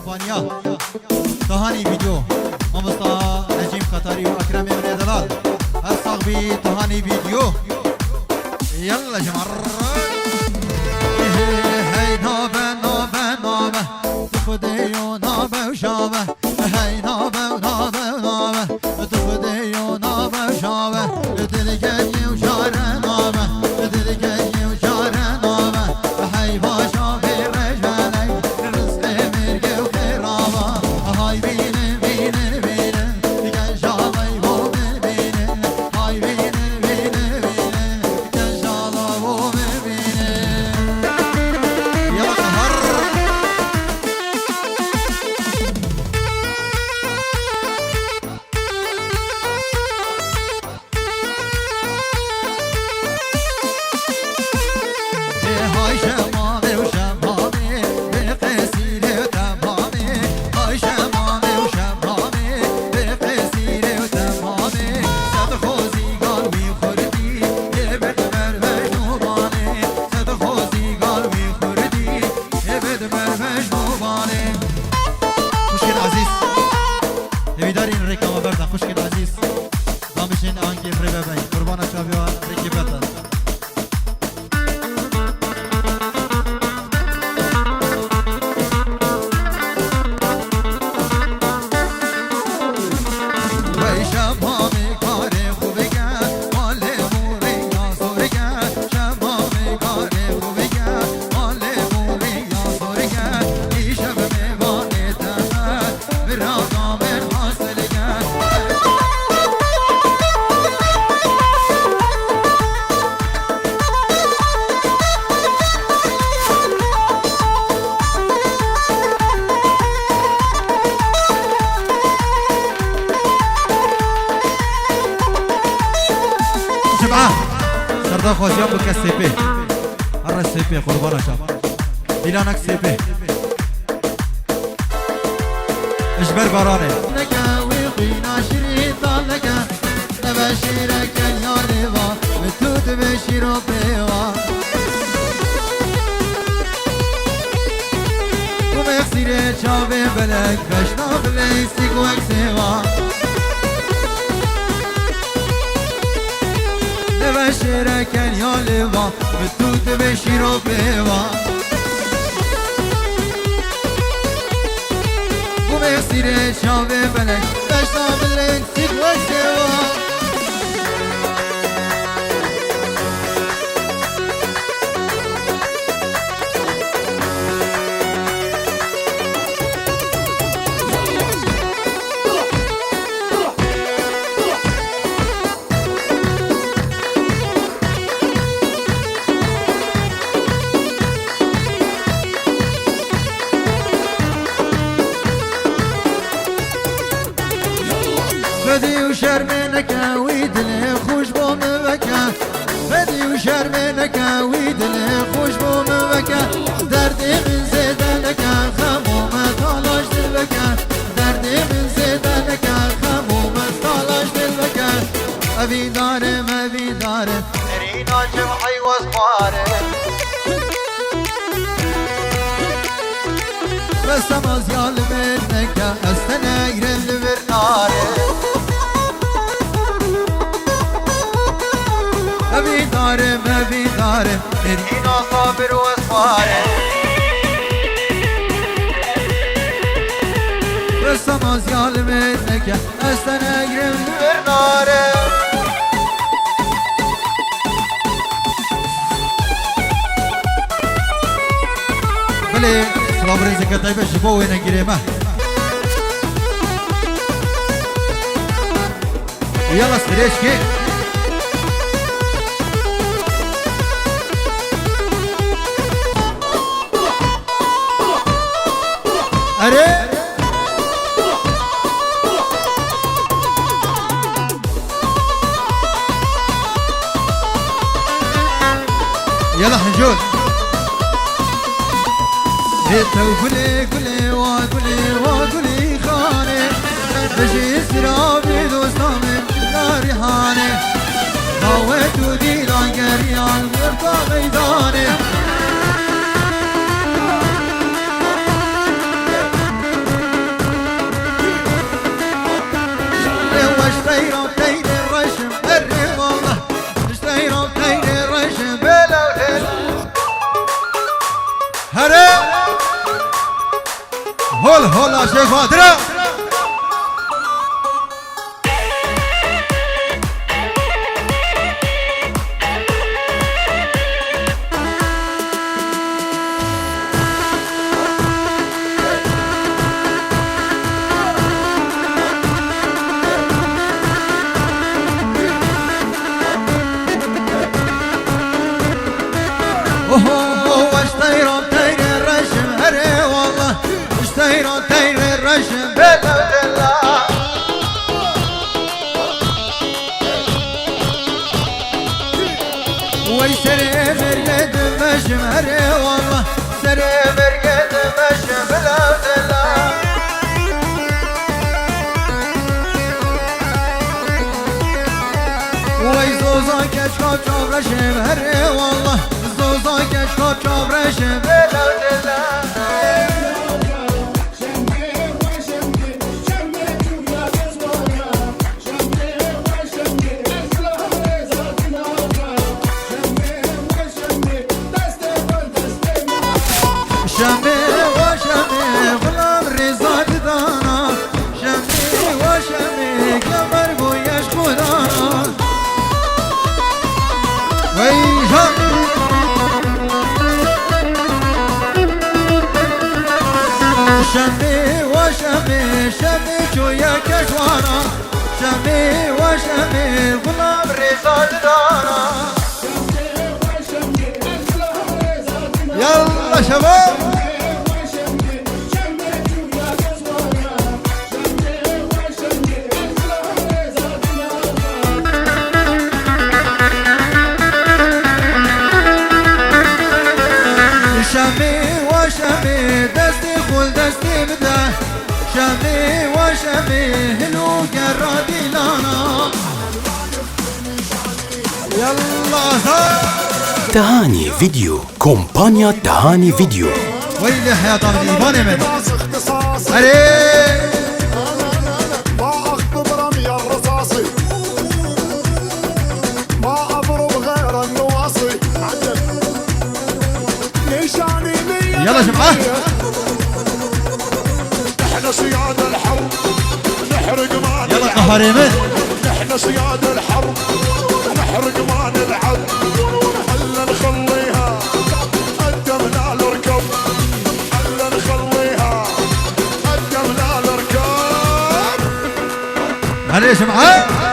اسپانیا تهانی ویدیو مامستا نجیم قطاری و اکرم ابن دلال الصاحبي تهاني فيديو يلا جمر هاي نوبة نوبة نوبة تفديو نوبة وشابة هاي نوبة ونوبة ونوبة تفديو نوبة وشابة تلقاني وشارة نوبة تلقاني وشارة نوبة هاي باشا في رجالي رزق مرقى وخرابة هاي بيني بيني بيني كجالي بومي بيني هاي بيني بيني بيني كجالي بومي بيني يلا قهر هاي شمامي وشمامي بقسيري وتمامي هاي شمامي وشمامي بقسيري وتمامي سد خوزي قلبي خردي يبد مرمش نوباني سد خوزي قلبي خردي يبد مرمش نوباني خوشگل عزیز نویدارین ریکا بردن خوشگل عزیز دامشین آنگی فری ببین قربان چاوی و ریکی بردن سردار خوشیان بکه سیپی هر سیپی قربان شب دیلانک سیپی اجبر بارانه نکاوی قینا شریطان نکا نبشیرک یاری با متود بشیر و بیوا و مخصیر چاوی بلک بشناق لیسی گوک سیوا بشيرك يا لوا بتوت بشيرو بيوا وبيصير شابي بلك بشنا بالليل سيكوا سوا بدي وشرمنك ويدلي خوش بوم بكا بدي وشرمنك ويدلي خوش بوم بكا دردي من زيدنك خمومة طالش دلبكا دردي من زيدنك خمومة طالش دلبكا أبي دارم أبي دارم رينا جمعي وصبارم بس مزيال منك استنايرم لبرنارم أبي دارم أبي دارم هنا صابر وصبارم بس مزيال منك استنايرم لبرنارم بلي سلام رزقك طيبة شبوه نقريمه يلا استريش كي أري يلا حنجول هيتا وقولي قولي وقولي وقولي خاني بجي سرابي دوستامي ناري هاني هاوت وديلان قريان مرقى غيداني هول هولا شيخ فادرة ويسري مرقد مشمري والله سري مرقد مشملا دلا ويزوزا كشكو شابر شمري والله زوزا كشكو شابر شملا دلا شمي وشمي غلام رزاق دانا شمي وشمي قمر بويش خدانا ويشم شمي وشمي شمي شويا كشوانا شمي وشمي غلام رزاق دانا يلا شباب شمي وشمي دستي خل دستي بدا شمي وشمي هلو قرادي لانا يلا تهاني فيديو كومبانيا تهاني فيديو ويلي حياة من إيباني من علي ما أخطب رمي الرصاصي ما أضرب غير النواصي نشاني يلا جماعة نحن صياد الحرب نحرق ما يلا قهري من نحن صياد الحرب نحرق ما نلعب خلنا نخليها قدمنا نركب خلنا نخليها قدمنا نركب علي جماعة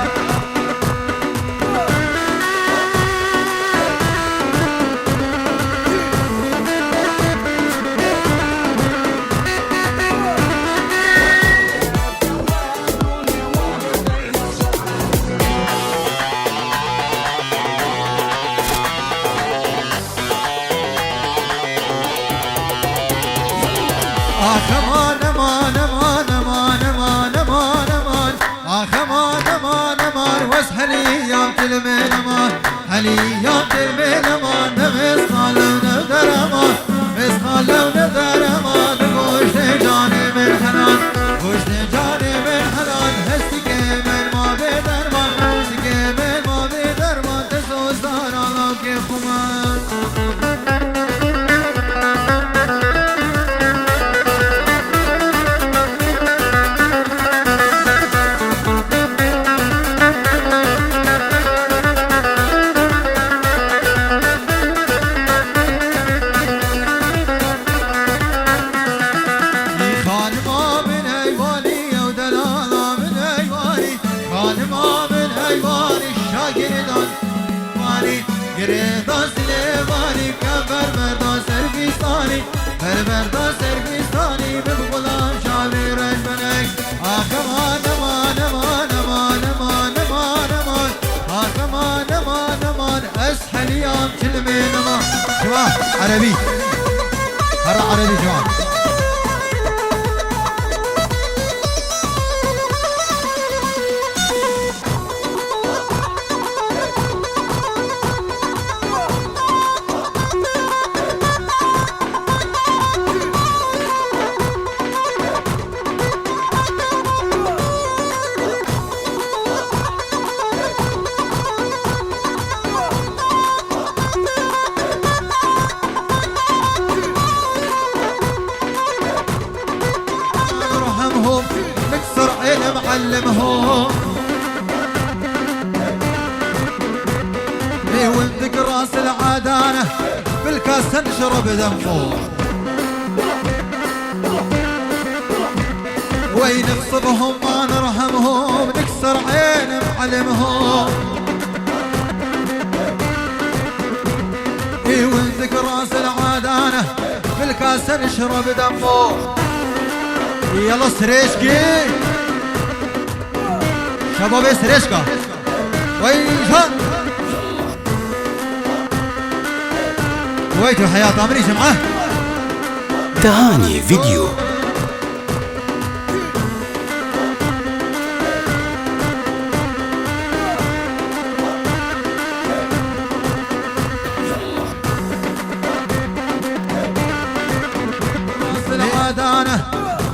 كمان امان امان امان امان امان امان كمان امان امان واسهلي يا كلمة امان هلي يا كلمة امان نفس خالو ندر امان نفس خالو ندر امان وش جاني من حنان وش جاني من حنان هستك من ما بدرمان هستك من ما بدرمان تسوس دار الله كيف كمان Gereda Silevani kaber merda Serbistani Berberda Serbistani Bibgulan şavi rejmenek Aman aman aman aman aman aman aman Aman aman aman Eshel yam kilmin aman Şuva Arabi Hara Arabi şuva معلمهم وندق راس العدانة بالكاس نشرب دمهم وين نغصبهم ما نرحمهم نكسر عين معلمهم وندق راس العدانة بالكاس نشرب دمهم يلا سريشكي شباب سريشكا وين شان ويتو حياة أمري جمعة تهاني فيديو. العدانة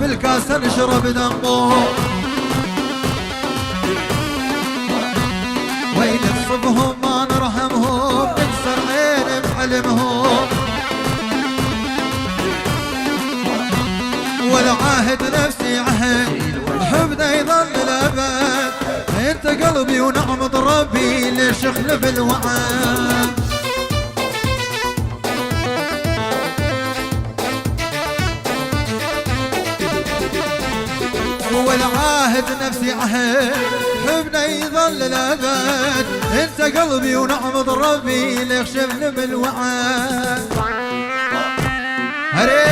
بالكاس نشرب دمه وين نصبهم ما نرحمهم نكسر عين بعلمهم والعهد نفسي عهد حبنا يظل الأبد انت قلبي ونعمة ربي ليش اخلف الوعد والعاهد نفسي عهد حبنا يظل الأبد انت قلبي ونعمة ربي ليخشفني بالوعد هري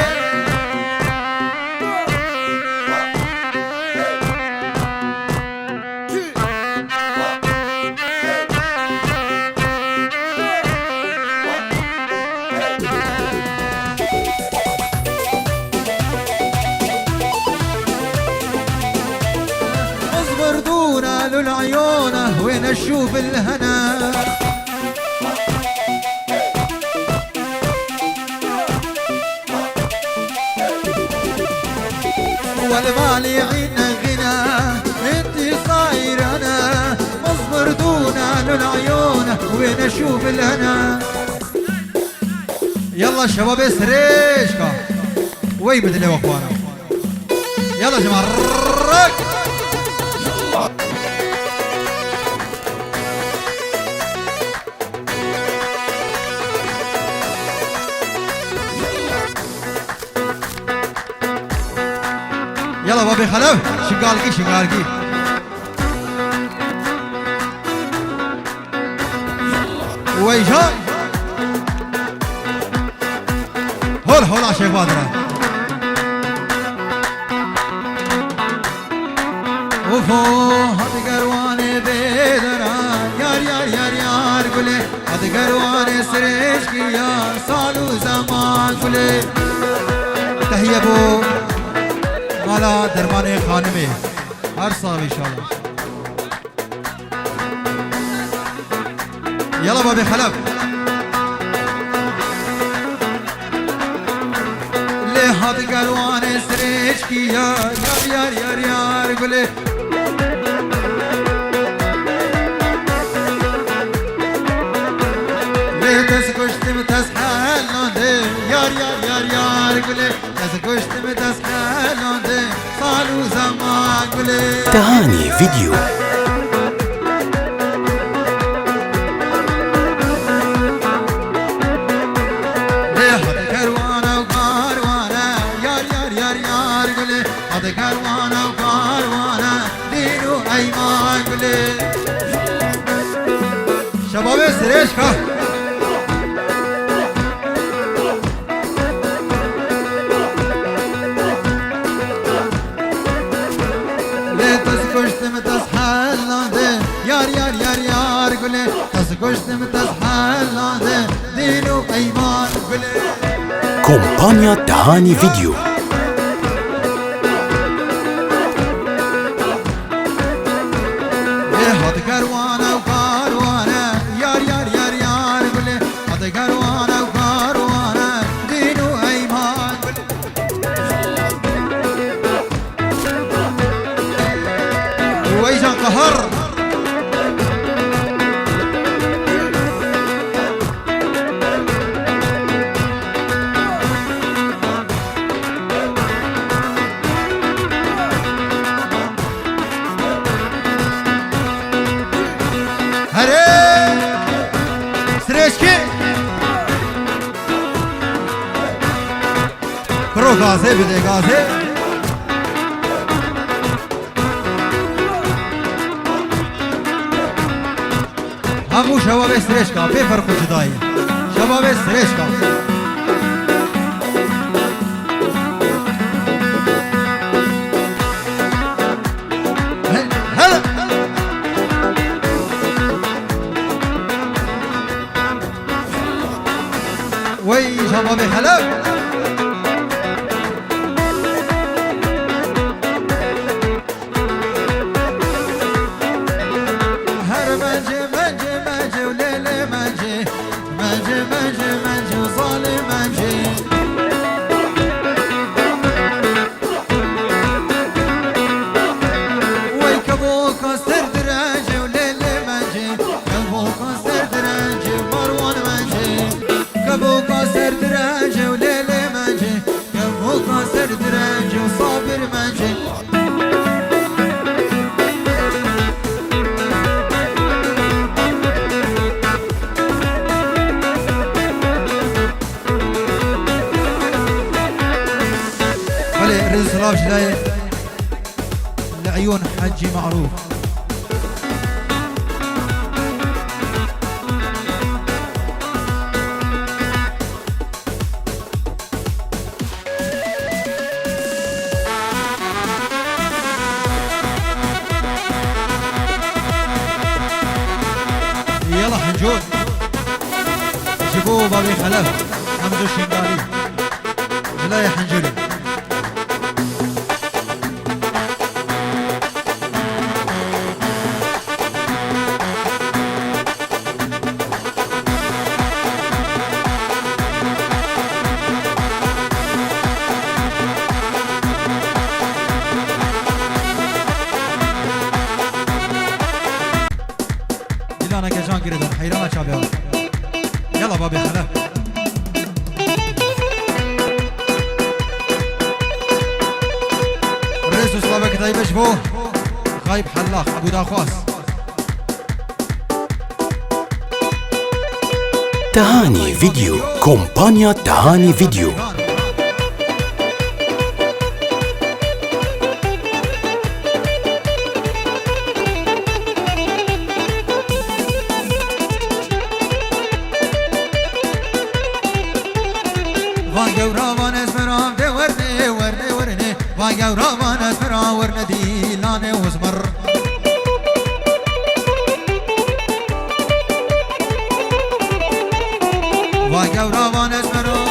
بردونا للعيونه وين اشوف الهنا والمال يعينا غنى انتي صاير انا مصبر دونا للعيونه وين اشوف الهنا يلا شباب سريشكا وين بدلي واخوانا يلا جماعه يلا بابي خلف شقالكي شقالكي ويشان هول هول عشيخ بادرة وفو هاد قرواني بيدران يار يار يار يار قولي هاد قرواني سريشكي يا صالو زمان قولي تحية بو مالا درمان خانمي هر صاحب ان شاء الله يلا بابي خلف ليه هاد قروان سريشكي يار يار يار يار قولي ليه تسكشتم تسحل يار يار يار يار قولي تسكشتم تسحل صالو زمان قولي تهاني فيديو. ليه هاد كروانة وكاروانة يار يار يار يار قولي هاد كروانة وكاروانة دين وأيمان قولي شباب سريشكا تسكشتم تسحل يار يار يار يار قولي تسكشتم تسحل دين وأيمان قولي كومبانيا تهاني فيديو. ليه هاد كروانة وكاروانة يار يار يار يار قولي هاد كروانة وكاروانة دين وأيمان قولي ويجا قهر هري سريشكي برو غازي بدي غازي همو شباب سريشكا في فرق جداي شباب سريشكا هلا وي شباب هلا رزلاش لعيون حجي معروف يلا حنجون جيبوه بابي خلف حمدو الشنقاري لا يا حنجولي أنا كجان قردن حيران شابه يلا بابي خلاف رئيس وصلابك طيب شبوه غايب حلاق أبو داخواس تهاني فيديو كومبانيا تهاني فيديو وان اسمرام دي ورني ورني ورني وان اسمرام ورني دي لاني وزمر وان اسمرام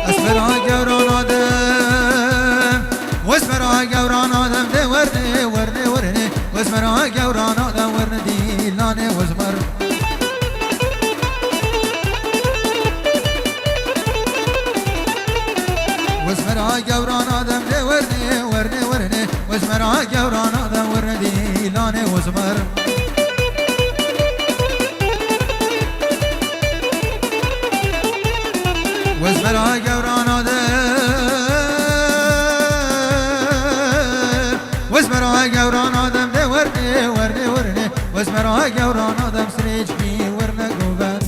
اسمرام جوران آدم واسمرام جوران آدم دي ورني ورني ورني واسمرام جوران آدم ورني دي لاني وزمر واسمرها جوران آدم دي ورني ورني ورني واسمرها جوران آدم ورني دي لاني وزمر واسمرها جوران آدم واسمرها جوران آدم دي ورني ورني ورني واسمرها جوران آدم سريجكي ورني قوبان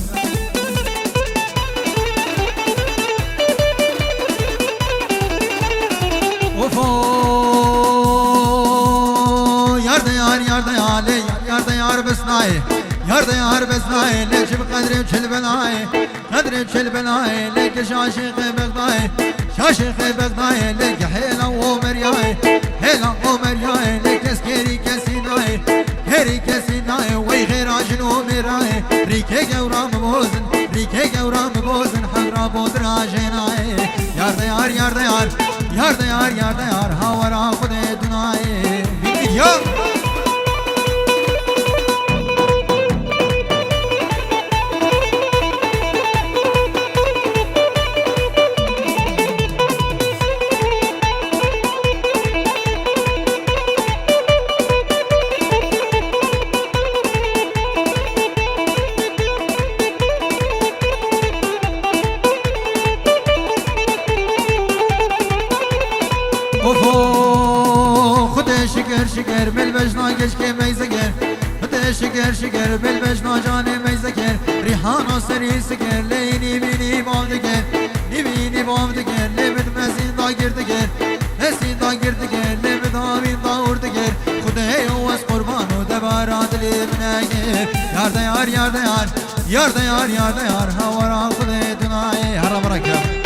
يار بسناي يار بسناي ليش بقدري وشل بناي قدري وشل بناي ليك شاشيخ بغداي شاشيخ بغداي ليك حيلة ومرياي حيلة ومرياي ليك اسكيري كسيناي هيري كسيناي وي غير عجن ومراي ريكي قورام بوزن ريكي قورام بوزن حضرا بودرا جيناي يار يار يار يار يار يار يار هاورا خدي دناي فيديو شكر بالبجنا كشكي ميزكر خده شكر شكر بالبجنا جاني ميزكر ريحان سري سكر ليني بيني بامدكر نبيني بامدكر لبد مسين دا گردكر مسين دا گردكر لبد آمين دا اردكر خده يوز قربان و دبارات لبنكر يار دا يار يار دا يار يار دا يار يار دا يار هورا خده تناي هرا بركب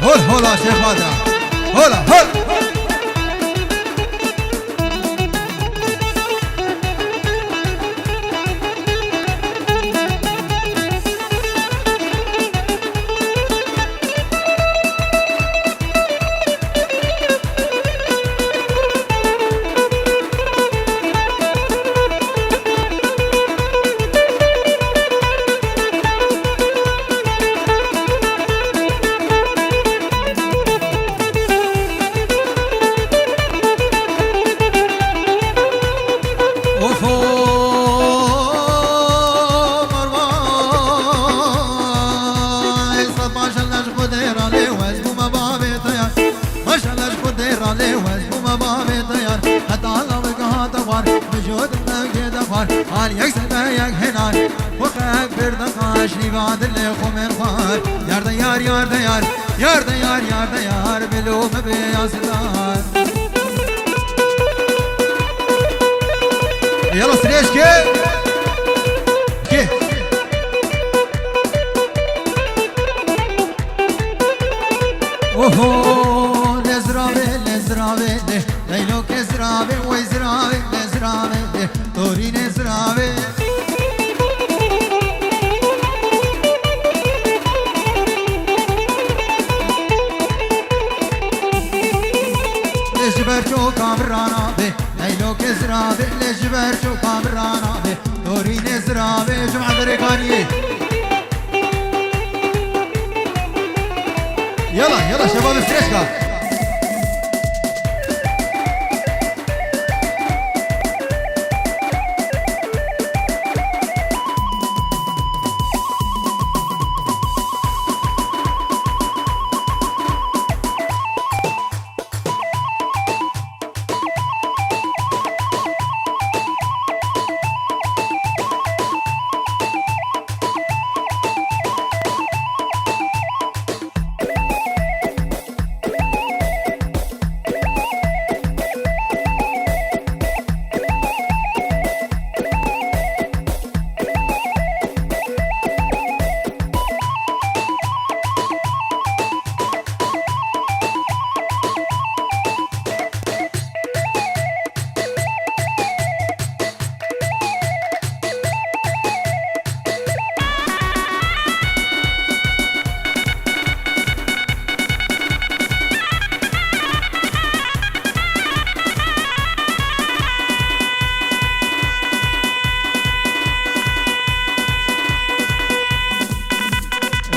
هول هولا شيخ بدر هولا هول آن یک سبه یک هنار وخاک بردقاش لیواد اللي خومن خوار یار دا یار یار دا یار یار دا یار یار دا یار بلوم بیاسدار يلا سريش كي كي اوهو لزرابي لزرابي ليلو كزرابي ويزرابي لزرابي دوري نزرابي لجبر شو كامرانا بي ليلو كزرابي لجبر شو كامرانا بي دوري نزرابي جمعة دريكانية يلا يلا شباب السريشكا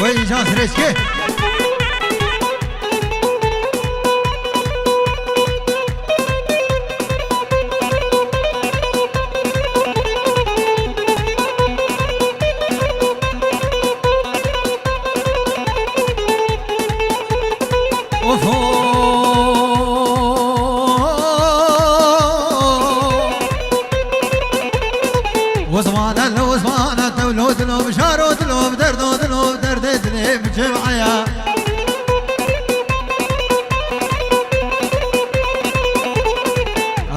وين جان سريشكي وزمانة وزمانة تولو تلو بشارو تلو بدردو تلو بدرد تلي بجمعيا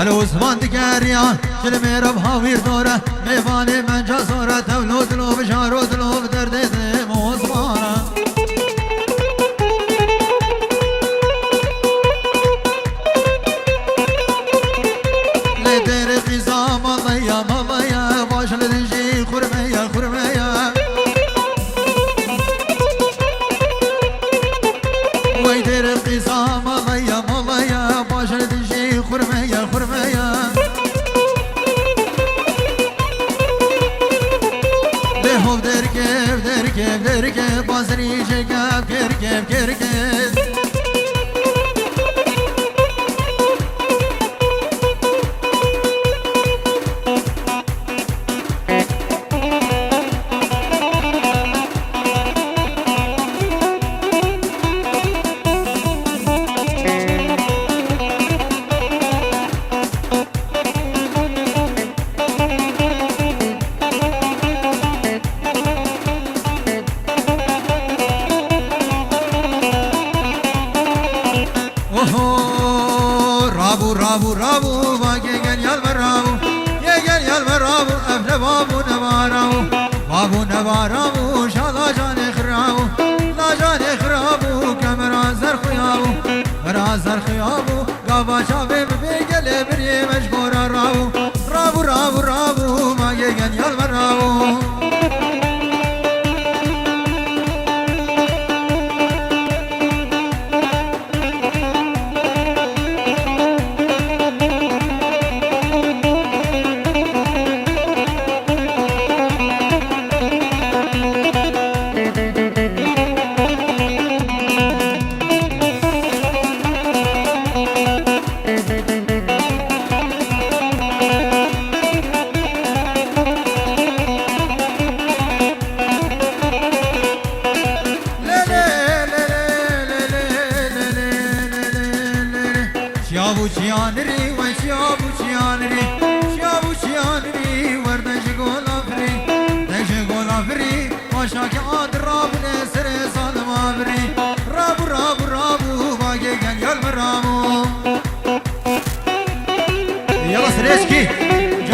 الو زمان دكاريا شلمي ربها وير دورة ميفاني من جاسورة تولو تلو بشارو تلو بدرد تلي موزمانة لدير قزام مضيا مضيا باش لدنجي خرمية خرمية ويدير القزام مضيا مضيا باش لدنجي خرمية خرمية لهو دركب دركب دركب بازري شكاب كركب كركب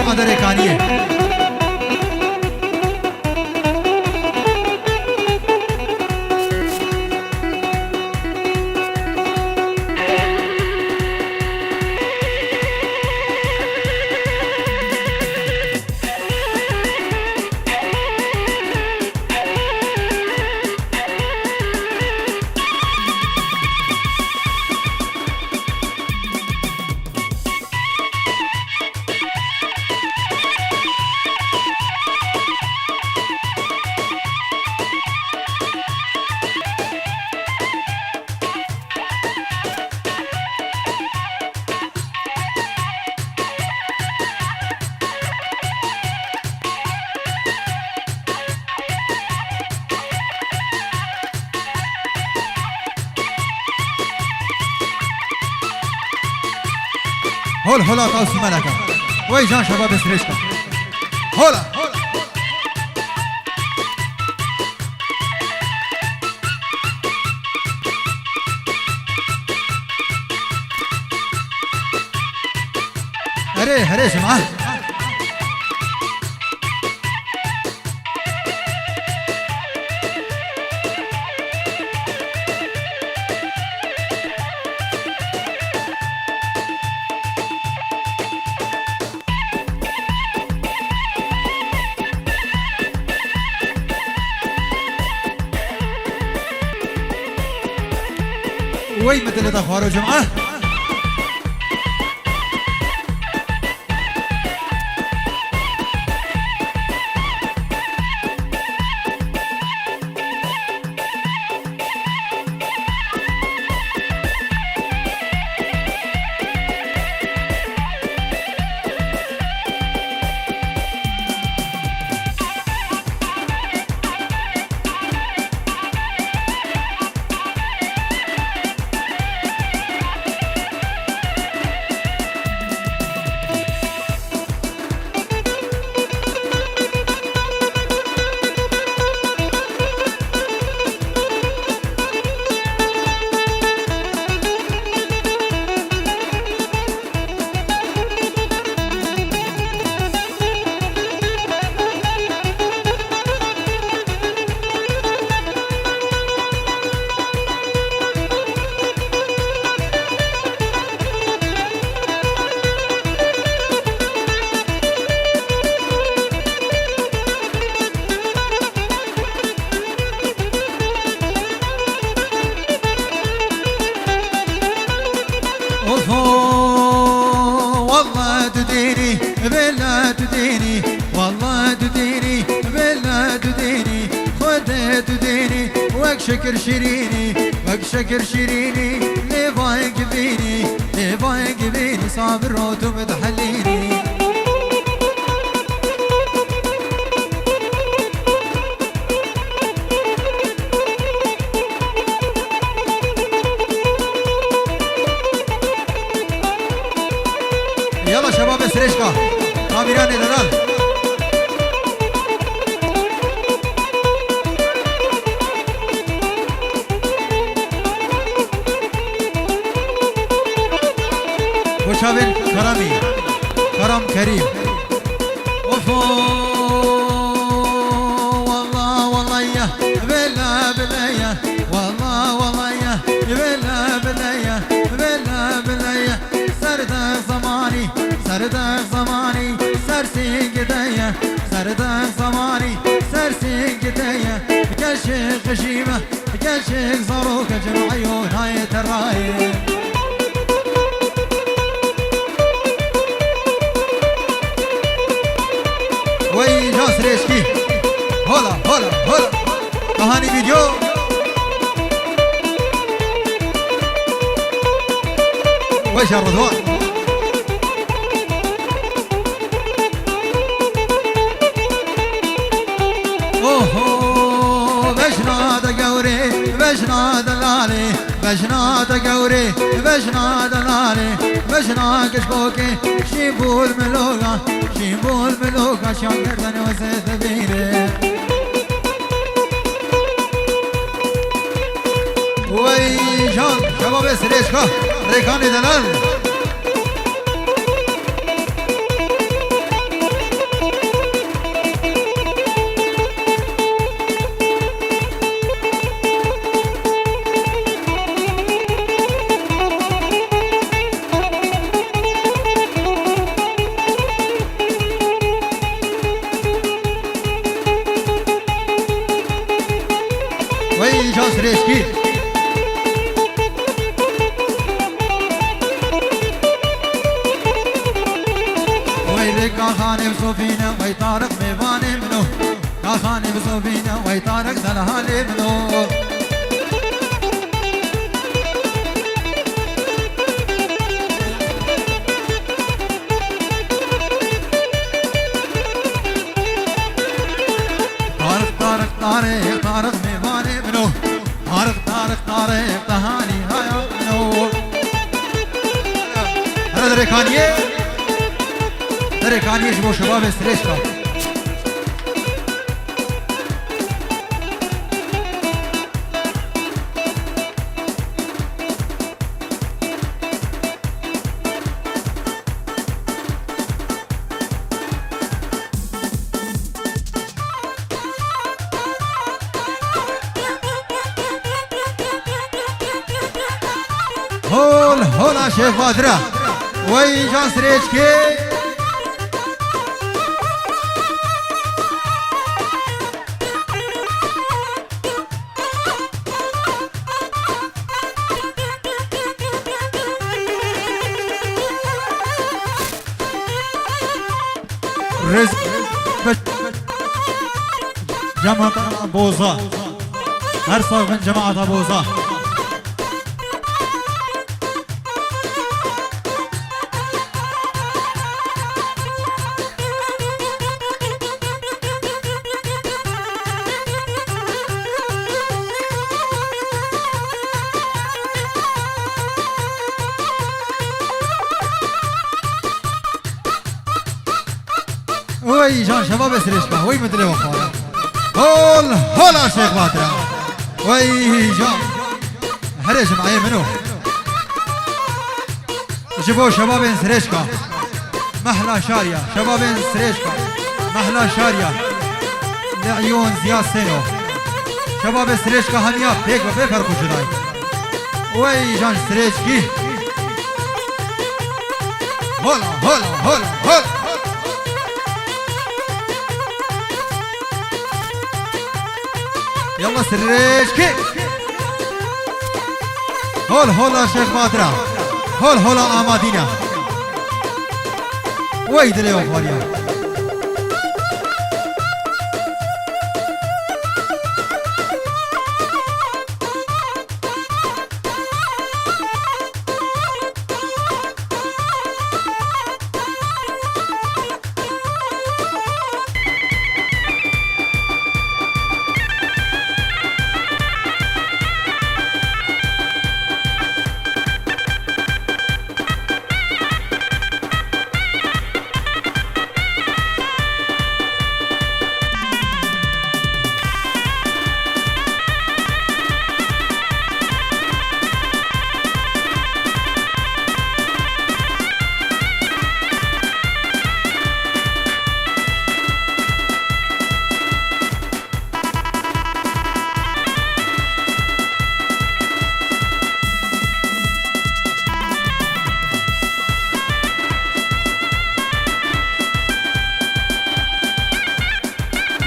چقدر رکانیه هول هولا قاسي ملكة وي جان شباب سريشكا هولا هري جماعة وي مثل دخوارو جماعة والله تديني بلا تديني والله تديني بلا تديني خذ تديني وك شكر شيريني وك شكر شيريني لي بايق بيني لي بايق بيني صابر روتو بتحليني يلا شباب سريشكا كاميران دلال وشابين كرامي كرم كريم اوفو والله والله يا بلا بلا يا والله والله يا بلا بلا يا بلا بلا يا سردك زماني سردك زماني سرسي قدية سردك زماني سرسي قدية كل شيء خشيمة كل شيء صاروك جمع عيون هاي تراي وي جاس ريشكي هولا هولا هولا كهاني فيديو ويش الرضوان بجنا دلالي بجنا دقوري بجنا دلالي بجنا كشبوكي شيبول ملوكا شيبول ملوكا شاكردن وزيد بيني وي جان شباب سريشكا ريكاني دلال سريشكي ويلك خاني بصوفينا وي طارق ميواني منو خاني بصوفينا وي طارق دلهالي منو طارق طارق ميواني منو طارق طارق طارق تهاني هاي منو هذا دريكانيه دريكانيه شبو شباب سريشكا هولا شيخ بادرة وي جان سريشكي رزق جماعة بوزا هرصاغ من جماعة بوزا وي جان شباب سريشكا وي مدري وخاله هولا شيخ باترا وي جان هريش معي منو جيبوا شباب سريشكا محلى شارية شباب سريشكا محلى شارية لعيون زياد سينو شباب سريشكا هنيا بيك بفرقوا جداي وي جان سريشكي هولا يلا سريشكي هولا شيخ باترا هولا آمادينا ويد لي وفاريا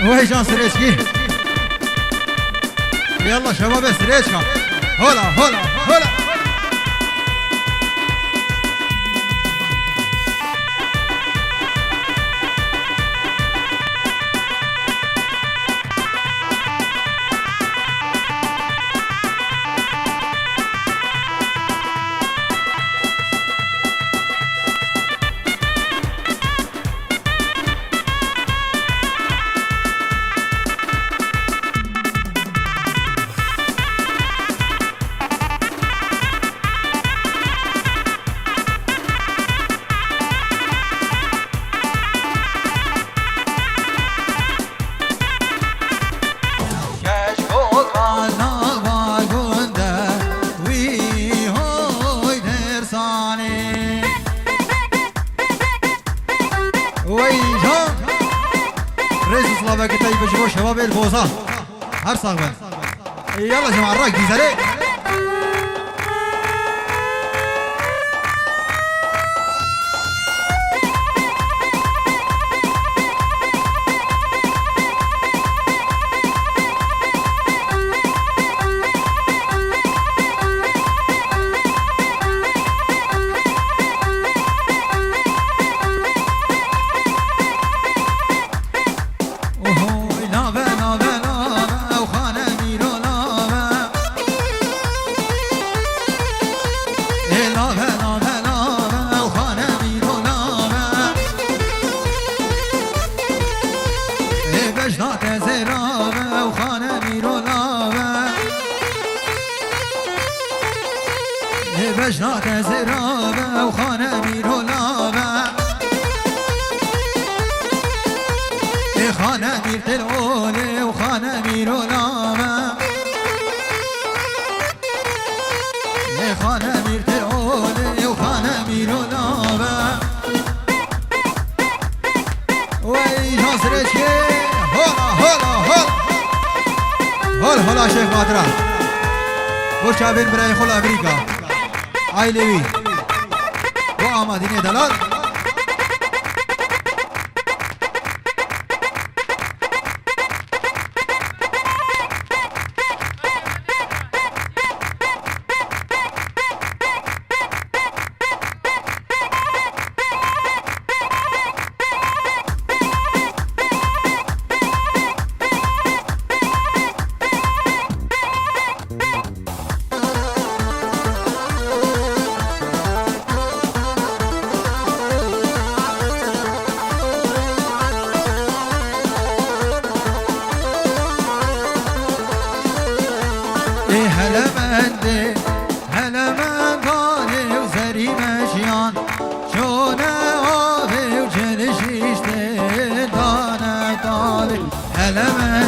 وهي جان سريشكي يلا شباب سريشكا هولا صلابك طيب جبوا شباب البوزة هرصاغ بن يلا جماعة الراك ديزالي بجنات زرابة وخانة ميرولابة خانة مير تلعولي وخانة ميرولابة خانة مير تلعولي وخانة ميرولابة وي جاسرتي هلا شيخ مادرا وشابين براي خل أمريكا عائلوي وآمادين دلال هلا من قالي وزري مشيان شونه آبي وجلشيش دانا طالي هلا من